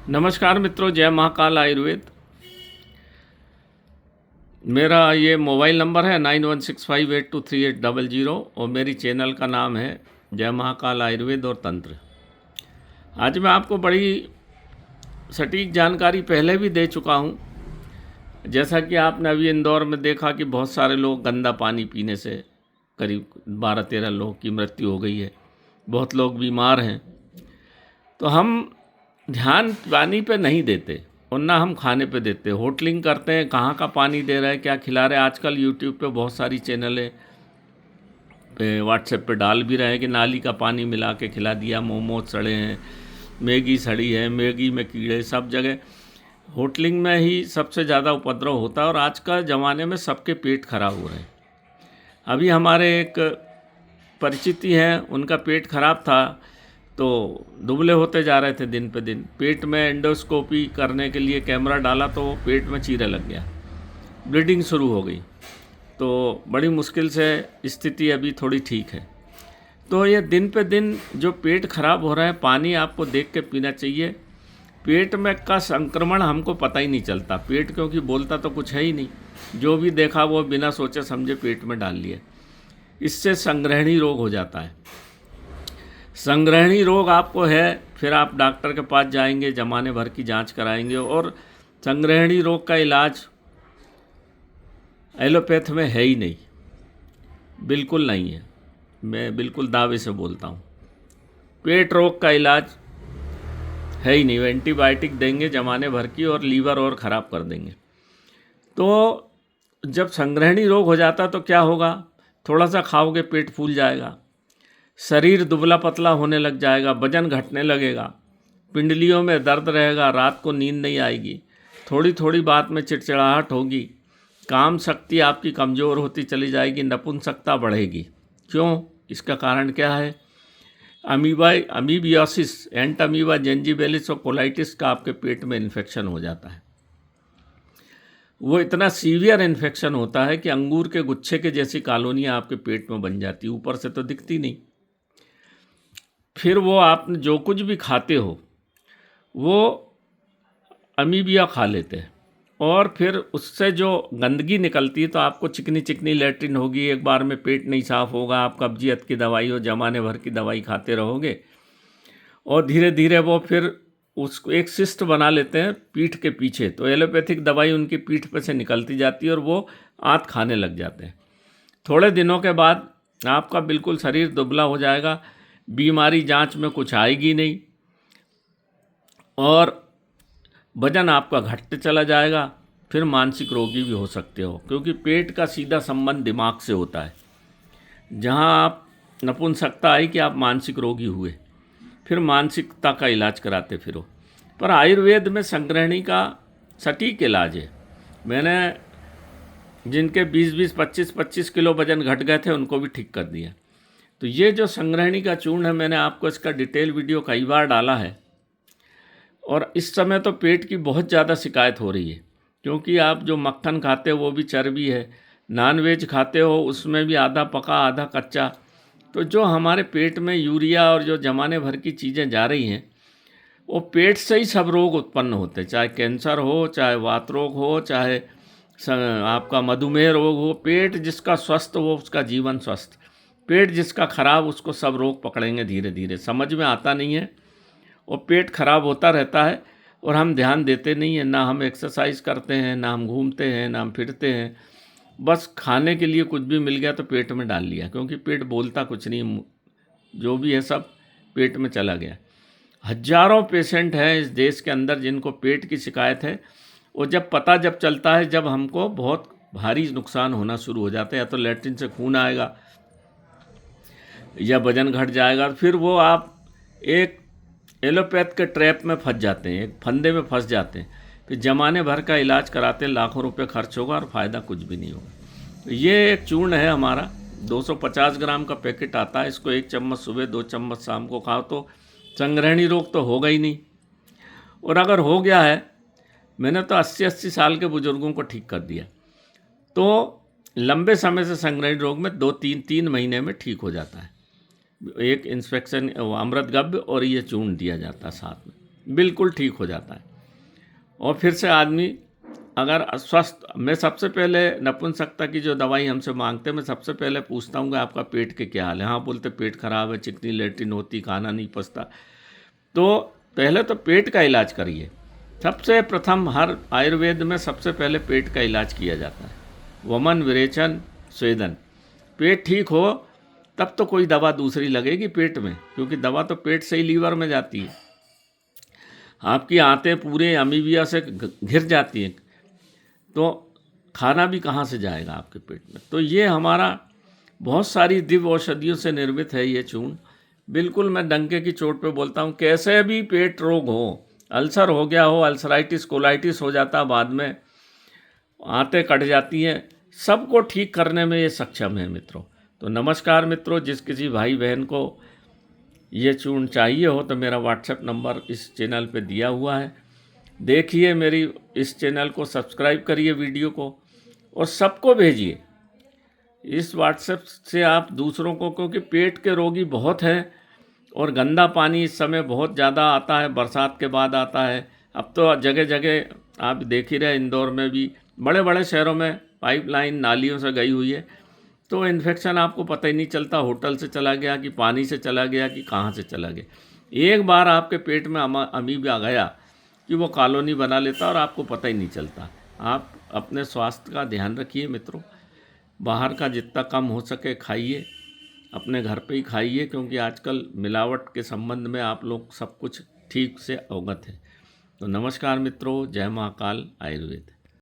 नमस्कार मित्रों, जय महाकाल आयुर्वेद। मेरा ये मोबाइल नंबर है 9165823800 और मेरी चैनल का नाम है जय महाकाल आयुर्वेद और तंत्र। आज मैं आपको बड़ी सटीक जानकारी पहले भी दे चुका हूँ। जैसा कि आपने अभी इंदौर में देखा कि बहुत सारे लोग गंदा पानी पीने से करीब 12-13 लोगों की मृत्यु हो गई है, बहुत लोग बीमार हैं। तो हम ध्यान पानी पे नहीं देते और ना हम खाने पे देते। होटलिंग करते हैं, कहाँ का पानी दे रहे हैं, क्या खिला रहे हैं। आजकल यूट्यूब पे बहुत सारी चैनलें पे व्हाट्सएप पे डाल भी रहे हैं कि नाली का पानी मिला के खिला दिया, मोमोज सड़े हैं, मैगी सड़ी है, मैगी में कीड़े। सब जगह होटलिंग में ही सबसे ज़्यादा उपद्रव होता है और आज का ज़माने में सबके पेट खराब हो रहे हैं। अभी हमारे एक परिचित हैं, उनका पेट खराब था तो दुबले होते जा रहे थे दिन पे दिन। पेट में एंडोस्कोपी करने के लिए कैमरा डाला तो पेट में चीरा लग गया, ब्लीडिंग शुरू हो गई। तो बड़ी मुश्किल से स्थिति अभी थोड़ी ठीक है। तो ये दिन पे दिन जो पेट खराब हो रहा है, पानी आपको देख के पीना चाहिए। पेट में का संक्रमण हमको पता ही नहीं चलता, पेट क्योंकि बोलता तो कुछ है ही नहीं। जो भी देखा वो बिना सोचे समझे पेट में डाल लिया। इससे संग्रहणी रोग हो जाता है। संग्रहणी रोग आपको है, फिर आप डॉक्टर के पास जाएंगे, जमाने भर की जांच कराएंगे। और संग्रहणी रोग का इलाज एलोपैथ में है ही नहीं, बिल्कुल नहीं है। मैं बिल्कुल दावे से बोलता हूँ, पेट रोग का इलाज है ही नहीं। वो एंटीबायोटिक देंगे जमाने भर की और लीवर और ख़राब कर देंगे। तो जब संग्रहणी रोग हो जाता तो क्या होगा, थोड़ा सा खाओगे पेट फूल जाएगा, शरीर दुबला पतला होने लग जाएगा, वजन घटने लगेगा, पिंडलियों में दर्द रहेगा, रात को नींद नहीं आएगी, थोड़ी थोड़ी बात में चिड़चिड़ाहट होगी, काम शक्ति आपकी कमज़ोर होती चली जाएगी, नपुंसकता बढ़ेगी। क्यों? इसका कारण क्या है? अमीबियोसिस, एंट अमीबा जेंजिबेलिस और कोलाइटिस का आपके पेट में इन्फेक्शन हो जाता है। वो इतना सीवियर इन्फेक्शन होता है कि अंगूर के गुच्छे के जैसी कॉलोनियाँ आपके पेट में बन जाती, ऊपर से तो दिखती नहीं। फिर वो आप जो कुछ भी खाते हो वो अमीबिया खा लेते हैं और फिर उससे जो गंदगी निकलती है तो आपको चिकनी चिकनी लैट्रिन होगी, एक बार में पेट नहीं साफ़ होगा, आप कब्जियत की दवाई हो जमाने भर की दवाई खाते रहोगे और धीरे धीरे वो फिर उसको एक सिस्ट बना लेते हैं पीठ के पीछे। तो एलोपैथिक दवाई उनकी पीठ पे से निकलती जाती है और वो आंत खाने लग जाते हैं। थोड़े दिनों के बाद आपका बिल्कुल शरीर दुबला हो जाएगा, बीमारी जांच में कुछ आएगी नहीं और वजन आपका घटते चला जाएगा। फिर मानसिक रोगी भी हो सकते हो, क्योंकि पेट का सीधा संबंध दिमाग से होता है। जहां आप नपुंसकता आई कि आप मानसिक रोगी हुए, फिर मानसिकता का इलाज कराते फिरो। पर आयुर्वेद में संग्रहणी का सटीक इलाज है। मैंने जिनके 20-20, 25-25 किलो वजन घट गए थे उनको भी ठीक कर दिया। तो ये जो संग्रहणी का चूर्ण है, मैंने आपको इसका डिटेल वीडियो कई बार डाला है और इस समय तो पेट की बहुत ज़्यादा शिकायत हो रही है, क्योंकि आप जो मक्खन खाते हो वो भी चर्बी है, नॉनवेज खाते हो उसमें भी आधा पका आधा कच्चा। तो जो हमारे पेट में यूरिया और जो जमाने भर की चीज़ें जा रही हैं, वो पेट से ही सब रोग उत्पन्न होते हैं, चाहे कैंसर हो, चाहे वात रोग हो, चाहे आपका मधुमेह रोग हो। पेट जिसका स्वस्थ हो उसका जीवन स्वस्थ, पेट जिसका खराब उसको सब रोग पकड़ेंगे धीरे धीरे। समझ में आता नहीं है और पेट खराब होता रहता है और हम ध्यान देते नहीं हैं। ना हम एक्सरसाइज करते हैं, ना हम घूमते हैं, ना हम फिरते हैं। बस खाने के लिए कुछ भी मिल गया तो पेट में डाल लिया, क्योंकि पेट बोलता कुछ नहीं, जो भी है सब पेट में चला गया। हजारों पेशेंट हैं इस देश के अंदर जिनको पेट की शिकायत है और जब चलता है जब हमको बहुत भारी नुकसान होना शुरू हो जाता है, या तो लैट्रिन से खून आएगा या वजन घट जाएगा। फिर वो आप एक एलोपैथ के ट्रैप में फंस जाते हैं, एक फंदे में फंस जाते हैं। फिर जमाने भर का इलाज कराते लाखों रुपए खर्च होगा और फ़ायदा कुछ भी नहीं होगा। तो ये एक चूर्ण है हमारा, 250 ग्राम का पैकेट आता है। इसको 1 चम्मच सुबह, 2 चम्मच शाम को खाओ तो संग्रहणी रोग तो होगा ही नहीं। और अगर हो गया है, मैंने तो 80-80 साल के बुजुर्गों को ठीक कर दिया। तो लंबे समय से संग्रहणी रोग में 2-3 महीने में ठीक हो जाता है। एक इंस्पेक्शन अमृत गव्य और ये चूर्ण दिया जाता है साथ में। बिल्कुल ठीक हो जाता है। और फिर से आदमी अगर अस्वस्थ, मैं सबसे पहले नपुंसकता की जो दवाई हमसे मांगते हैं, मैं सबसे पहले पूछता हूँ कि आपका पेट के क्या हाल है। हाँ बोलते पेट खराब है, चिकनी लेटरिन होती, खाना नहीं पचता। तो पहले तो पेट का इलाज करिए। सबसे प्रथम हर आयुर्वेद में सबसे पहले पेट का इलाज किया जाता है। वमन, विरेचन, स्वेदन। पेट ठीक हो तब तो कोई दवा दूसरी लगेगी पेट में, क्योंकि दवा तो पेट से ही लीवर में जाती है। आपकी आंतें पूरे अमीबिया से घिर जाती हैं, तो खाना भी कहाँ से जाएगा आपके पेट में। तो ये हमारा बहुत सारी दिव्य औषधियों से निर्मित है ये चूर्ण। बिल्कुल मैं डंके की चोट पे बोलता हूँ, कैसे भी पेट रोग हो, अल्सर हो गया हो, अल्सराइटिस कोलाइटिस हो जाता, बाद में आंतें कट जाती हैं, सबको ठीक करने में ये सक्षम है मित्रों। तो नमस्कार मित्रों, जिस किसी भाई बहन को ये चूर्ण चाहिए हो तो मेरा व्हाट्सएप नंबर इस चैनल पे दिया हुआ है। देखिए मेरी इस चैनल को, सब्सक्राइब करिए वीडियो को और सबको भेजिए इस व्हाट्सएप से आप दूसरों को, क्योंकि पेट के रोगी बहुत हैं और गंदा पानी इस समय बहुत ज़्यादा आता है, बरसात के बाद आता है। अब तो जगह जगह आप देख ही रहे, इंदौर में भी, बड़े बड़े शहरों में पाइपलाइन नालियों से गई हुई है, तो इन्फेक्शन आपको पता ही नहीं चलता, होटल से चला गया कि पानी से चला गया कि कहाँ से चला गया। एक बार आपके पेट में अमीबा गया कि वो कॉलोनी बना लेता और आपको पता ही नहीं चलता। आप अपने स्वास्थ्य का ध्यान रखिए मित्रों। बाहर का जितना कम हो सके खाइए, अपने घर पे ही खाइए, क्योंकि आजकल मिलावट के संबंध में आप लोग सब कुछ ठीक से अवगत है। तो नमस्कार मित्रों, जय महाकाल आयुर्वेद।